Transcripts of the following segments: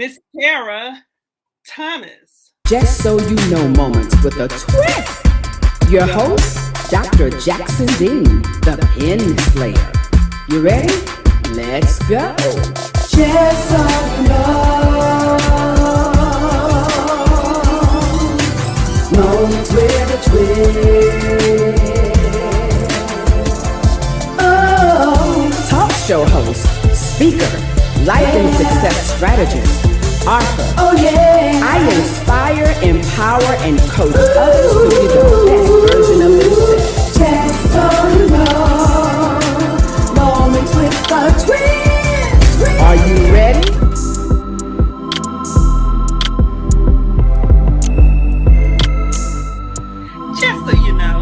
Miss Tara Thomas. Just so you know moments with a twist. Your host, Dr. Jackson Dean, the Pen Slayer. You ready? Let's go. Just so you know, moments with a twist. Oh, talk show host, speaker, life and success strategist, author. Oh yeah. I inspire, empower, and coach others to be the best version of themselves. Just so you know, moments with a twist. Are you ready? Just so you know,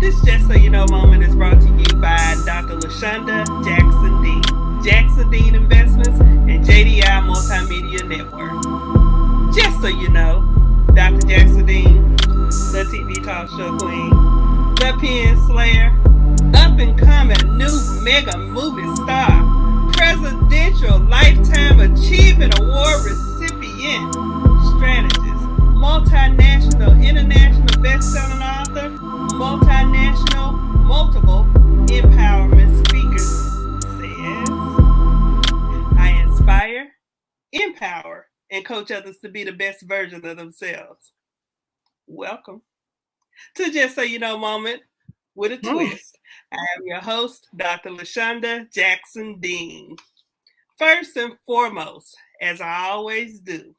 this Just So You Know moment is brought to you by Dr. LaShonda Jackson Dean, Jackson Dean Investments, and JDI Multimedia Network. Just so you know, Dr. Jackson Dean, the TV talk show queen, the Pen Slayer, up and coming new mega movie star, presidential lifetime achievement award recipient, strategist, multinational, international best-selling author, multinational, multiple empowerment speaker, says, I inspire, empower, and coach others to be the best version of themselves. Welcome to Just So You Know moment with a twist. I am your host, Dr. LaShonda Jackson Dean. First and foremost, as I always do,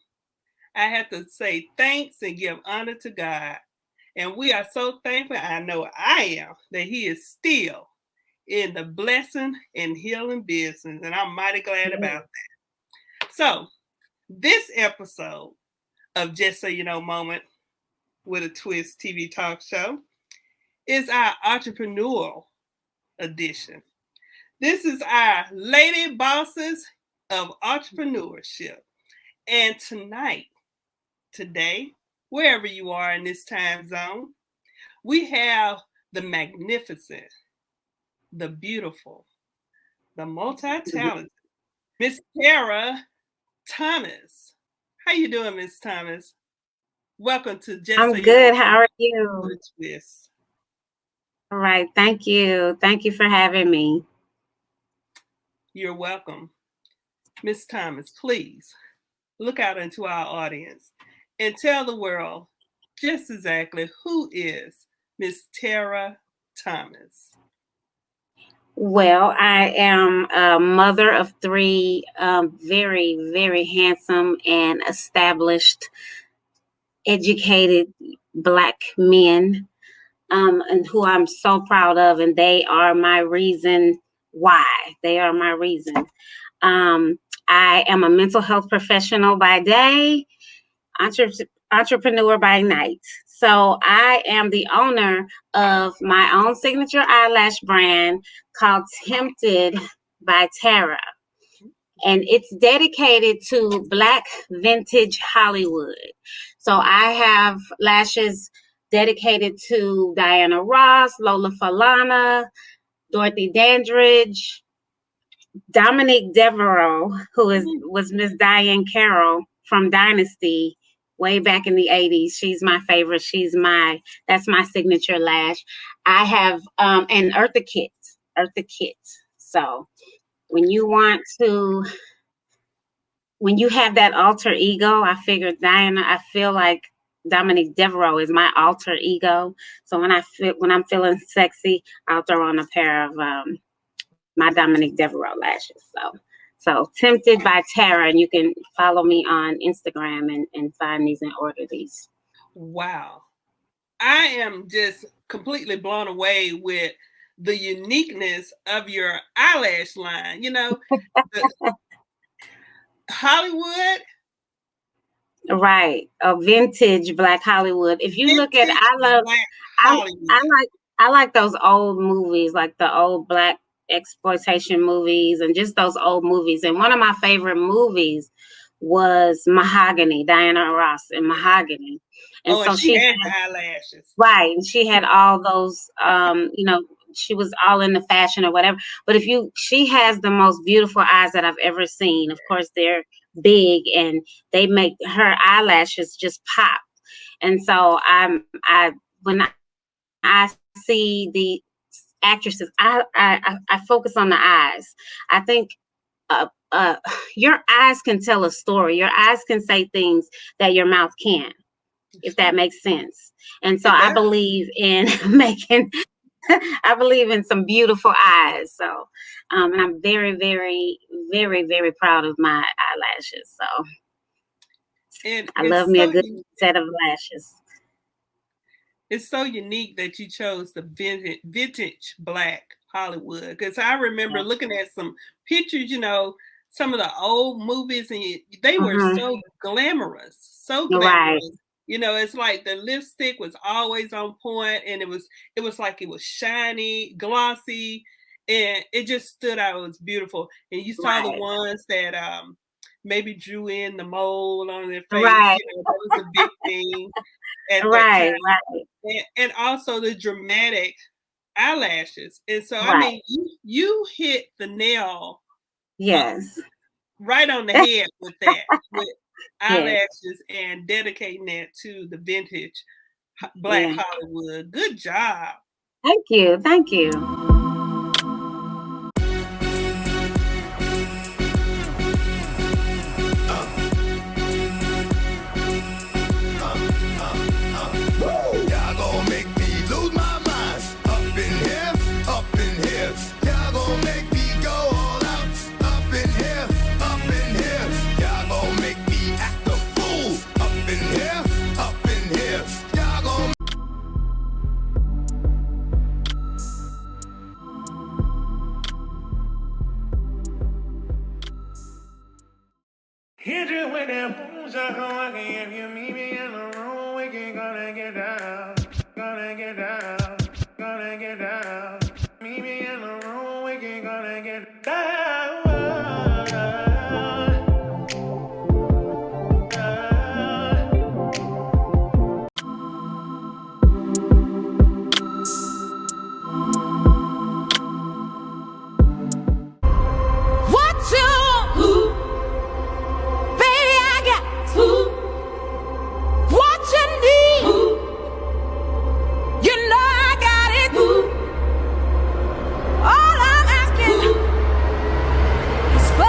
I have to say thanks and give honor to God. And we are so thankful, I know I am, that He is still in the blessing and healing business. And I'm mighty glad about that. So, this episode of Just So You Know moment with a twist TV talk show is our entrepreneurial edition. This is our lady bosses of entrepreneurship. And today, wherever you are in this time zone, we have the magnificent, the beautiful, the multi-talented Miss Tara Thomas. How you doing, Miss Thomas? Welcome to Just I'm So You good. Know How are you? with a twist. All right. Thank you. Thank you for having me. You're welcome. Miss Thomas, please look out into our audience and tell the world just exactly who is Miss Tara Thomas. Well, I am a mother of three very, very handsome and established, educated Black men, and who I'm so proud of, and they are my reason why. They are my reason. I am a mental health professional by day, entrepreneur by night. So I am the owner of my own signature eyelash brand called Tempted by Tara. And it's dedicated to Black vintage Hollywood. So I have lashes dedicated to Diana Ross, Lola Falana, Dorothy Dandridge, Dominique Devereaux, who was Miss Diane Carroll from Dynasty way back in the 80s. She's my favorite. That's my signature lash. I have and Eartha Kitt. So when you have that alter ego, I feel like Dominique Devereaux is my alter ego. So when I'm feeling sexy, I'll throw on a pair of my Dominique Devereaux lashes. So Tempted by Tara, and you can follow me on Instagram and find these and order these. Wow. I am just completely blown away with the uniqueness of your eyelash line. You know, Hollywood. Right. A vintage Black Hollywood. If you look at I like those old movies, like the old Black exploitation movies and just those old movies. And one of my favorite movies was Mahogany, Diana Ross in Mahogany. And so she had eyelashes. Right. And she had all those, she was all in the fashion or whatever. But she has the most beautiful eyes that I've ever seen. Of course, they're big, and they make her eyelashes just pop. And so I when I see the actresses, I focus on the eyes. I think uh, uh, your eyes can tell a story. Your eyes can say things that your mouth can't, if that makes sense. And so It I does. believe in making, I believe in some beautiful eyes. So, and I'm very, very, very, very proud of my eyelashes. So And I love me a good set of lashes. it's so unique that you chose the vintage black Hollywood, because I remember looking at some pictures, some of the old movies, and they were so glamorous, so Right. glamorous. It's like the lipstick was always on point, and it was like it was shiny, glossy, and it just stood out. It was beautiful, and you saw the Right. ones that maybe drew in the mole on their face. Right. That was a big thing at that Right. time. And also the dramatic eyelashes. And so, I Right. mean, you hit the nail Yes. right on the head with that, with Yes. eyelashes and dedicating that to the vintage black Yeah. Hollywood. Good job. Thank you. Thank you. Y'all gonna make me lose my mind. Up in here, up in here. Y'all gonna make me go all out. Up in here, up in here. Y'all gonna make me act a fool. Up in here, up in here. Y'all gonna. Hit you with that boom shaka waka. If you meet me in the room, we can gonna get down. Gonna get down. Gonna get down. Meet me in the room, we can gonna get down. What you? Baby, I got what you need. You know I got it. All I'm asking is for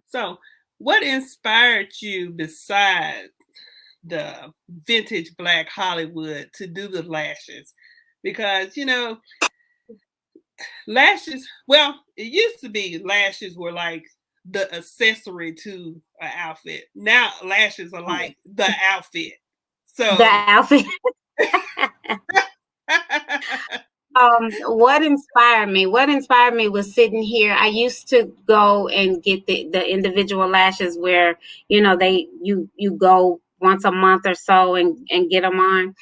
So, what inspired you besides the vintage black Hollywood to do the lashes? Because, lashes, well, it used to be lashes were like the accessory to an outfit. Now lashes are like the outfit. The So outfit. What inspired me? What inspired me was sitting here. I used to go and get the individual lashes where, you go once a month or so and get them on.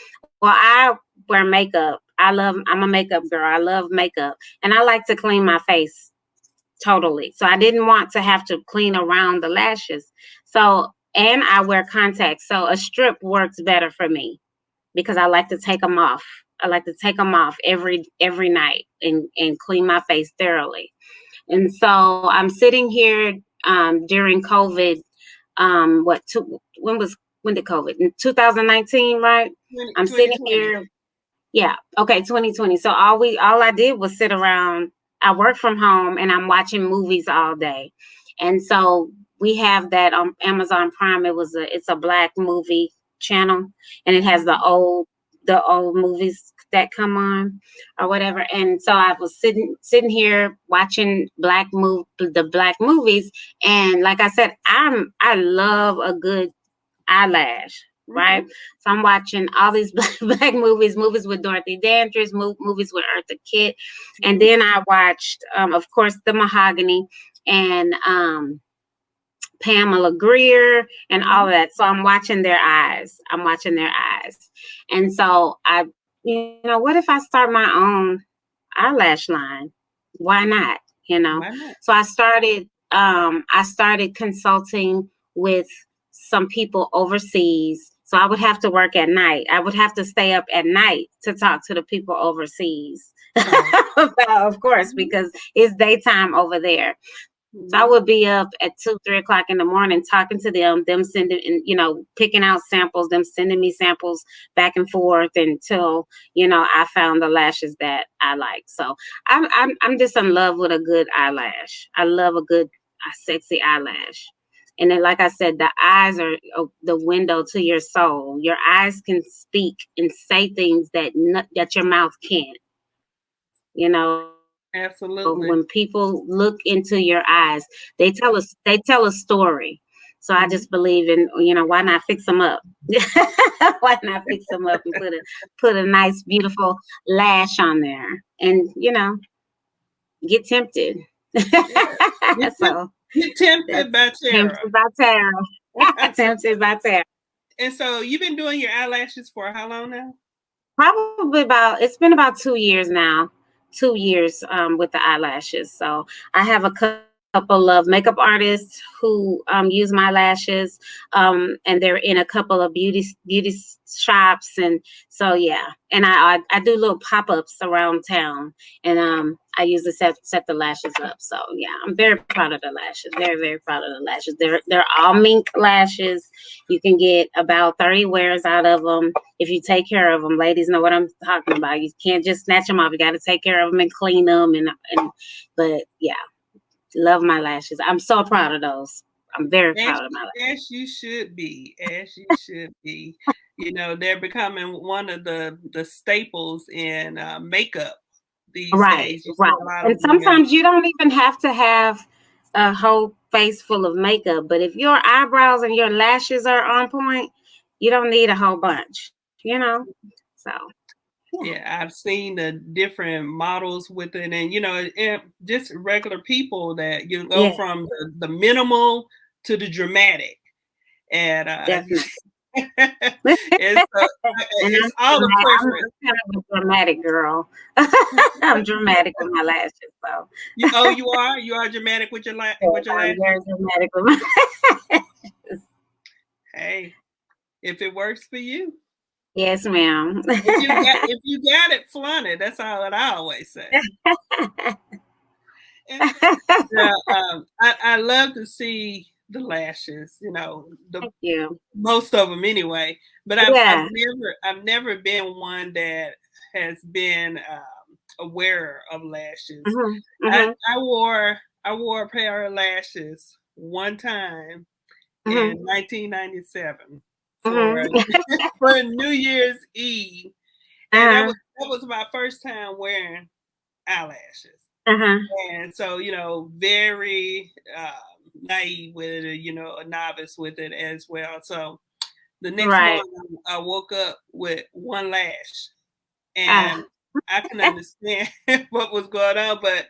Well, I wear makeup. I'm a makeup girl. I love makeup, and I like to clean my face totally. So I didn't want to have to clean around the lashes. So, and I wear contacts. So a strip works better for me because I like to take them off. I like to take them off every night and clean my face thoroughly. And so I'm sitting here during COVID. When did COVID? In 2019, right? I'm sitting 2020. here. Yeah. Okay. 2020. So all I did was sit around. I work from home and I'm watching movies all day. And so we have that on Amazon Prime. It's a black movie channel, and it has the old movies that come on or whatever. And so I was sitting here watching the black movies. And like I said, I love a good eyelash, right? So I'm watching all these black movies with Dorothy Dandridge, movies with Eartha Kitt, and then I watched, of course, The Mahogany and Pamela Greer and all of that. So I'm watching their eyes. And so what if I start my own eyelash line? Why not? Why not? So I started consulting with some people overseas So I would have to work at night. I would have to stay up at night to talk to the people overseas. Right. Of course, because it's daytime over there. So I would be up at 2, 3 o'clock in the morning talking to them sending, picking out samples, them sending me samples back and forth until, I found the lashes that I like. So I'm just in love with a good eyelash. I love a good, sexy eyelash. And then, like I said, the eyes are the window to your soul. Your eyes can speak and say things that your mouth can't. You know, Absolutely. when people look into your eyes, they tell a story. So I just believe in, why not fix them up? Why not fix them up and put a nice, beautiful lash on there, and get tempted. Get, temp- So get tempted that's by Tara. tempted by Tara. Tempted by Tara. And so you've been doing your eyelashes for how long now? Probably it's been about 2 years now. 2 years with the eyelashes. So I have a couple of makeup artists who use my lashes, and they're in a couple of beauty shops, and so yeah. And I do little pop-ups around town, and I usually set the lashes up. So yeah, I'm very proud of the lashes. Very, very proud of the lashes. They're all mink lashes. You can get about 30 wears out of them if you take care of them. Ladies know what I'm talking about. You can't just snatch them off. You got to take care of them and clean them. But yeah, love my lashes. I'm so proud of those. I'm very proud of my lashes. As you should be. As you should be. They're becoming one of the staples in makeup these Right, days. You see right. a lot of And women. sometimes you don't even have to have a whole face full of makeup, but if your eyebrows and your lashes are on point, you don't need a whole bunch, you know? So, yeah, Yeah, I've seen the different models with it, and just regular people that you go yeah, from the minimal to the dramatic, and definitely. it's And it's all the I'm preference. kind of a dramatic girl. I'm dramatic with my lashes, so You are dramatic with your with your I'm very lashes. dramatic with my lashes. Hey, if it works for you, Yes, ma'am. if you got it, flaunt it. That's all that I always say. And I love to see the lashes. The Thank you. most of them anyway. But I've Yeah. never been one that has been aware of lashes. Hmm. I, Hmm. I wore I wore a pair of lashes one time Hmm. in 1997 for Hmm. for New Year's Eve, and that Uh-huh. was my first time wearing eyelashes. Uh-huh. And so, very naive with it, a novice with it as well. So the next Right. morning, I woke up with one lash, Ah. and I can understand what was going on. But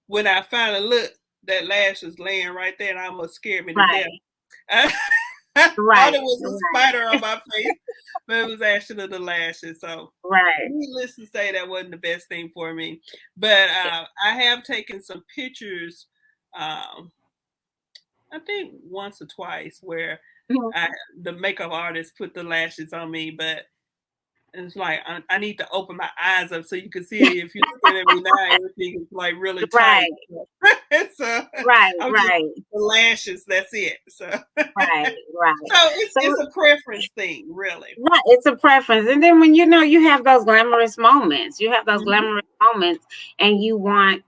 when I finally looked, that lash was laying right there, and almost scared me to death. Right. I, I thought Right. it was a Right. spider on my face, but it was actually the lashes. So Right. needless to say, that wasn't the best thing for me. But I have taken some pictures, um, I think once or twice, where Mhm. the makeup artist put the lashes on me, but it's like I need to open my eyes up so you can see it. If you're looking at me now, everything is like really tight. Right. So Right. I'm just Right. the lashes. That's it. So Right. Right. So it's a preference thing, really. right, it's a preference. And then when you have those glamorous moments, Mhm. and you want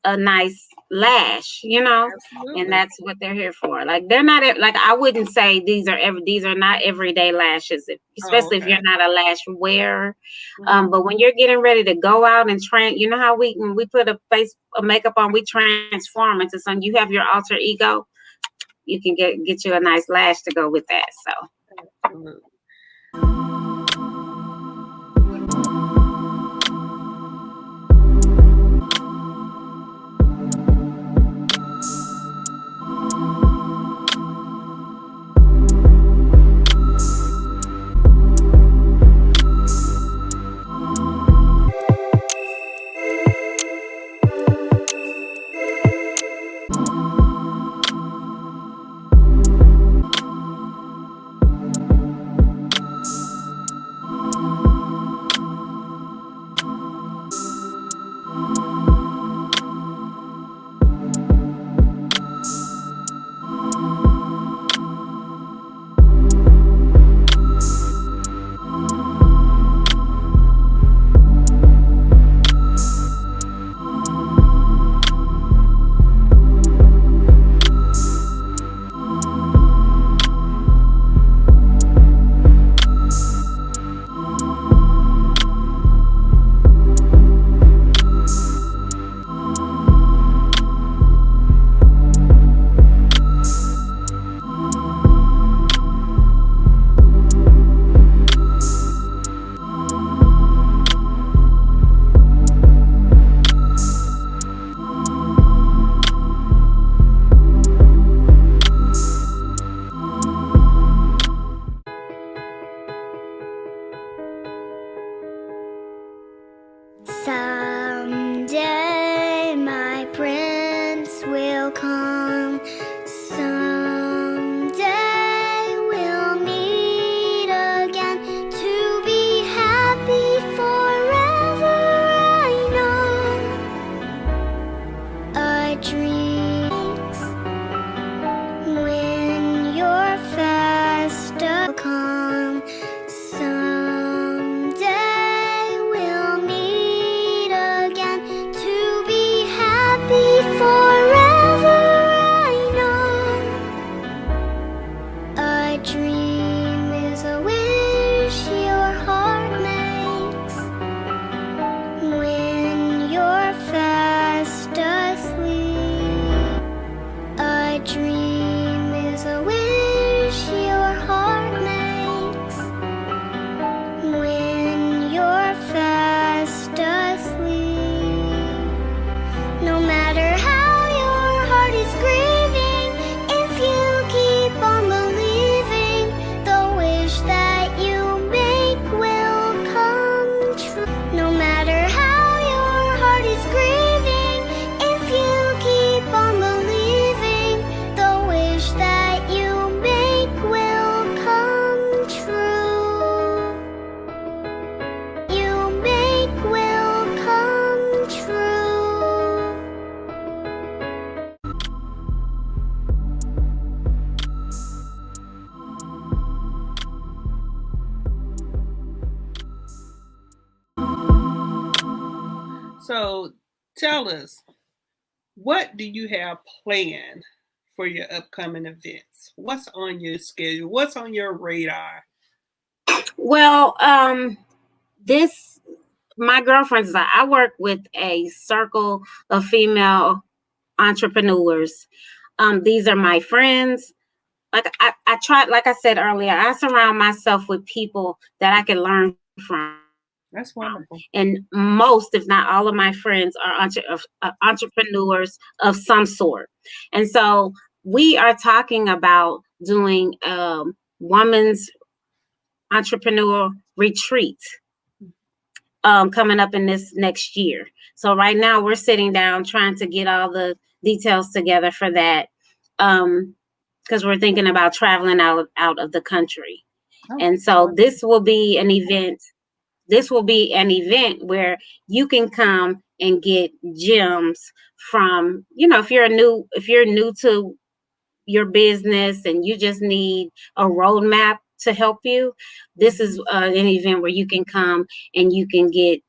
a nice lash, and Absolutely. that's what they're here for. Like they're not like I wouldn't say these are not everyday lashes, Oh, especially if okay. you're not a lash wearer. Mhm. But when you're getting ready to go out and you know how when we put a makeup on, we transform into something. You have your alter ego. You can get you a nice lash to go with that. So. Absolutely. So tell us, what do you have planned for your upcoming events? What's on your schedule? What's on your radar? Well, this my girlfriends and I work with a circle of female entrepreneurs. These are my friends. Like I try, like I said earlier, I surround myself with people that I can learn from. That's wonderful. And most, if not all, of my friends are entrepreneurs of some sort. And so we are talking about doing women's entrepreneur retreat coming up in this next year. So right now we're sitting down trying to get all the details together for that, because we're thinking about traveling out of the country. Oh, And so this will be an event. This will be an event where you can come and get gems from, if you're new to your business and you just need a roadmap to help you, this is an event where you can come and you can get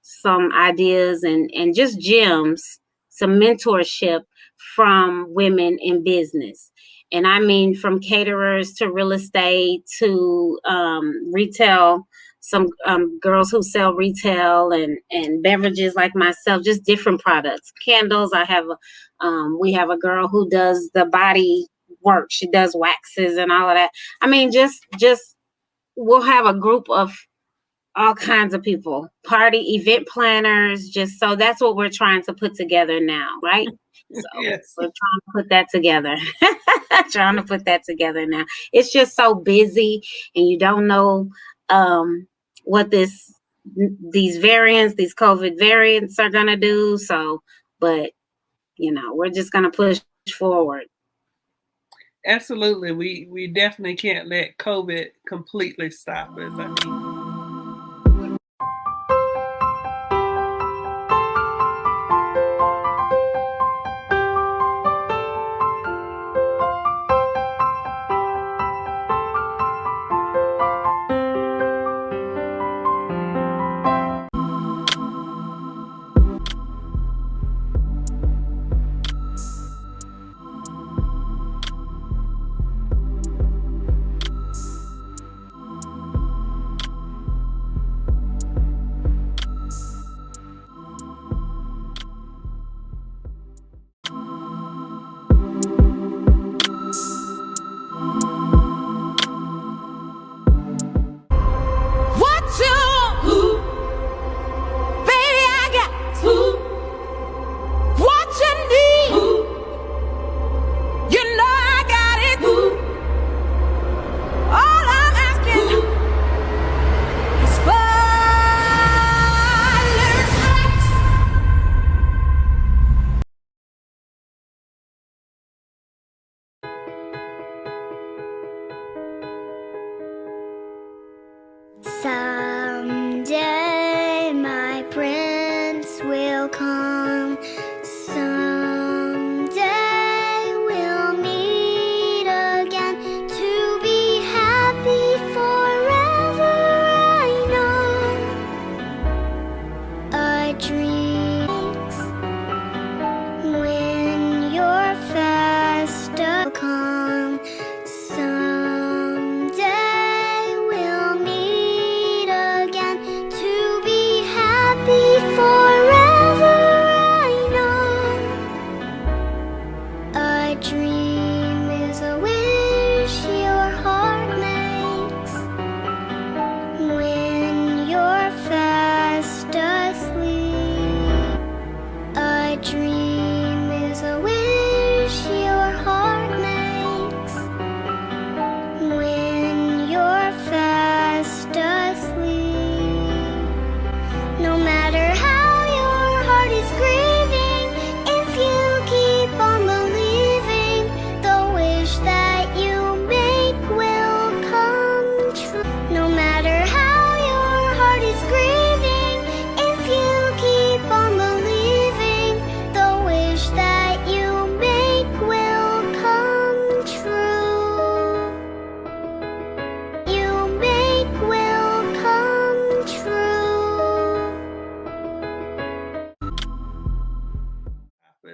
some ideas and just gems, some mentorship from women in business. And I mean, from caterers to real estate to retail, some girls who sell retail and beverages like myself, just different products, candles. We have a girl who does the body work. She does waxes and all of that. I mean, just we'll have a group of all kinds of people, party event planners, just so that's what we're trying to put together now, right? So yes. we're trying to put that together. Trying to put that together now. It's just so busy and you don't know what these variants, these COVID variants are gonna do. So, but we're just gonna push forward. Absolutely. We definitely can't let COVID completely stop us. I mean,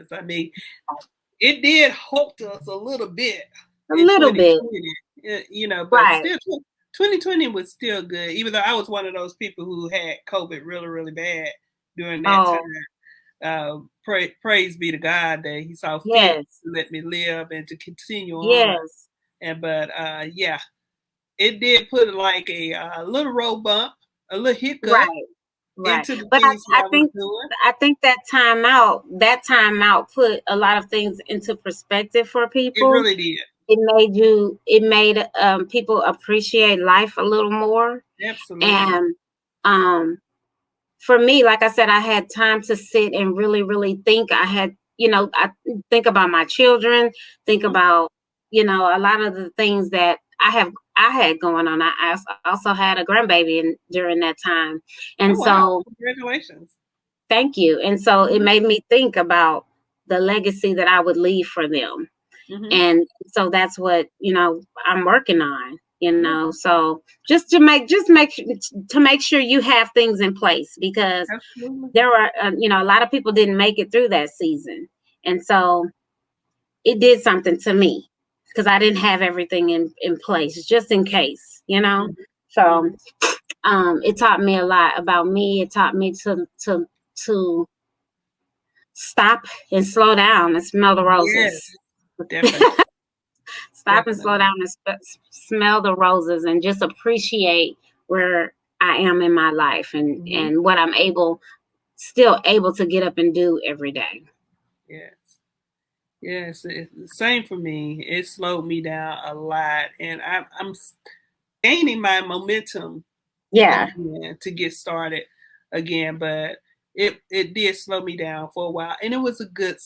is. I mean, it did halt us a little bit A in little bit. 2020, you know, but Right. still 2020 was still good, even though I was one of those people who had COVID really, really bad during that Oh, time. Praise be to God that He saw fit yes. to let me live and to continue on. Yes. But yeah, it did put like a little road bump, a little hiccup Right. Right. into the But things that I was doing. I think that time out put a lot of things into perspective for It people. really did. It made people appreciate life a little more. Absolutely. And um for me, like I said, I had time to sit and really, really think. I think about my children, think Mhm. about, a lot of the things that I had going on. I also had a grandbaby during that time. Oh And wow! so Congratulations. thank you. And so it Mhm. made me think about the legacy that I would leave for them. Mhm. And so that's what, I'm working on, Okay. so just to make sure you have things in place, because Absolutely. there are, a lot of people didn't make it through that season. And so it did something to me because I didn't have everything in place just in case, Mhm. So Mhm. it taught me a lot about me. It taught me to stop and slow down and smell the Yes, roses. definitely, Stop and slow definitely. down and smell the roses and just appreciate where I am in my life, and Mhm. and what I'm still able to get up and do every day. Yes, yes. Same for me. It slowed me down a lot, and I'm gaining my momentum Yeah, again to get started again. But it did slow me down for a while, and it was a good.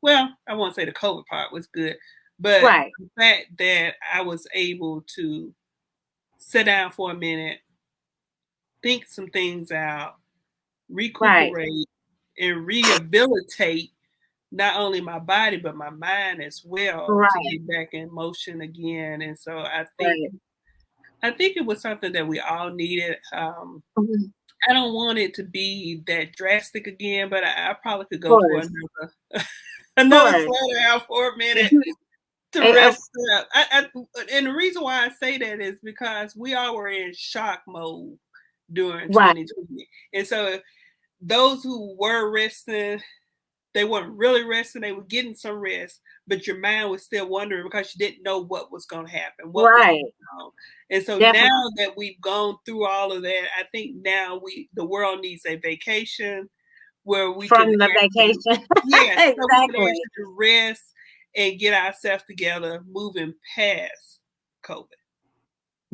Well, I won't say the COVID part was good, but right, the fact that I was able to sit down for a minute, think some things out, right, recuperate, and rehabilitate not only my body but my mind as well to right, get back in motion again. And so right. I think it was something that we all needed. Mhm. I don't want it to be that drastic again, but I probably could Of go for course, another of another course. slow down for a minute to Eh, of- rest up. And the reason why I say that is because we all were in shock mode during right, 2020, and so those who were resting, they weren't really resting. They were getting some rest, but your mind was still wondering because you didn't know what was going to happen, what was right. going on. And so Definitely now that we've gone through all of that, I think now the world needs a vacation where we from can the actually, vacation. yes, so we can Exactly. actually rest and get ourselves together, moving past COVID.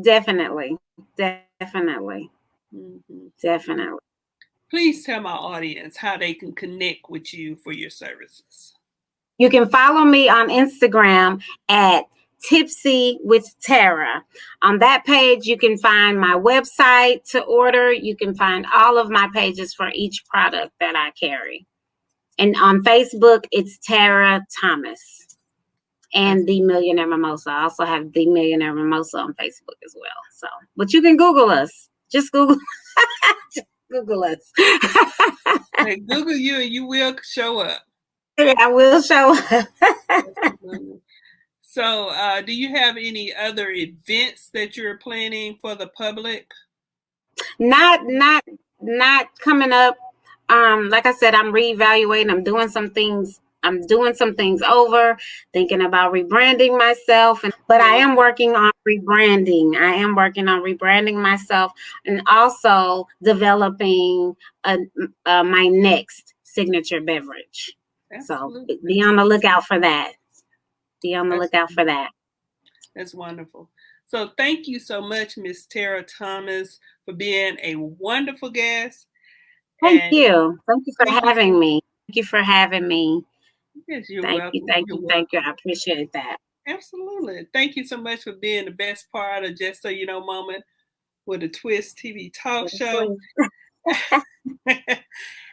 Definitely. Definitely. Mhm. Definitely. Please tell my audience how they can connect with you for your services. You can follow me on Instagram at Tipsy with Tara. On that page, you can find my website to order. You can find all of my pages for each product that I carry. And on Facebook, it's Tara Thomas That's and The Millionaire Mimosa. I also have The Millionaire Mimosa on Facebook as well. So, but you can Google us. Just Google, just Google us. like Google you and you will show up. I will show up. Absolutely. So, do you have any other events that you're planning for the public? Not coming up. Like I said, I'm reevaluating. I'm doing some things over, thinking about rebranding myself, but I Oh, am working on rebranding. I am working on rebranding myself and also developing my next signature beverage. So absolutely. be on the lookout for that. Be on the That's lookout for that. that's wonderful. So, thank you so much, Miss Tara Thomas, for being a wonderful guest. Thank And you. Thank you for thank you having so. me. Thank you for having me. Yes, you're Thank you, welcome. thank You're you, thank you. I welcome. appreciate that. Absolutely. Thank you so much for being the best part of Just So You Know moment with a Twist TV talk show.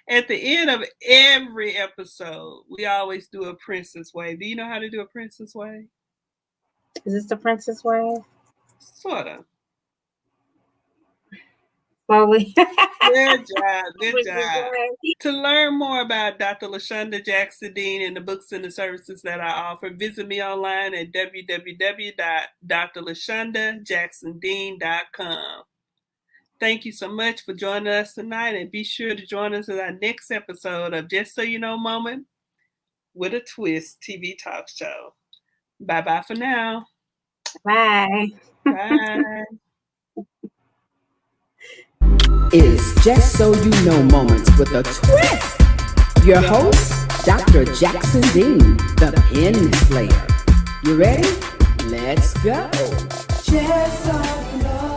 At the end of every episode, we always do a princess wave. Do you know how to do a princess wave? Is this the Princess Wave? Sort of. Slowly. Good job. Good job. To learn more about Dr. LaShonda Jackson Dean and the books and the services that I offer, visit me online at www.drlashondajacksondean.com. Thank you so much for joining us tonight, and be sure to join us in our next episode of Just So You Know Moment with a Twist TV talk show. Bye-bye for now. Bye. Bye. Is Just So You Know Moments with a Twist. Your host, Dr. Jackson Dean, the Pen Slayer. You ready? Let's go. Just so you know.